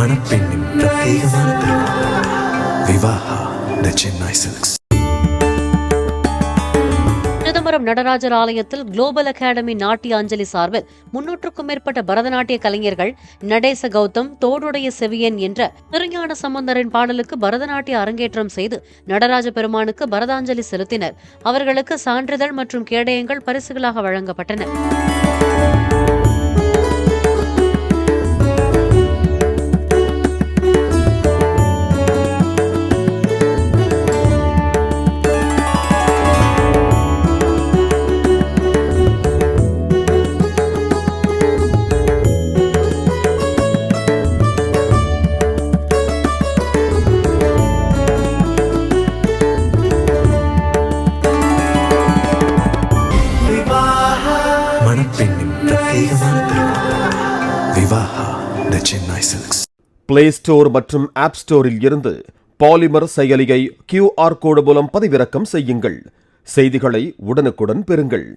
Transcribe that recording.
மணப்பெண்ணின் பிரத்யேகமான திருமணம் விவாஹா தி சென்னை சில்க்ஸ். சிதம்பரம் நடராஜர் ஆலயத்தில் குளோபல் அகாடமி நாட்டிய அஞ்சலி சார்பில் 300க்கும் மேற்பட்ட பரதநாட்டிய கலைஞர்கள் நடேச கௌதம், தோடுடைய செவியன் என்ற திருஞான சம்பந்தரின் பாடலுக்கு பரதநாட்டிய அரங்கேற்றம் செய்து நடராஜ பெருமானுக்கு பரதாஞ்சலி செலுத்தினர். அவர்களுக்கு சான்றிதழ் மற்றும் கேடயங்கள் பரிசுகளாக வழங்கப்பட்டன. மணப்பெண்ணின் பிரத்யேகமான திருமணம் விவாஹா தி சென்னை சில்க்ஸ். பிளே ஸ்டோர் மற்றும் ஆப் ஸ்டோரில் இருந்து பாலிமர் செயலியை QR கோடு மூலம் பதிவிறக்கம் செய்யுங்கள். செய்திகளை உடனுக்குடன் பெறுங்கள்.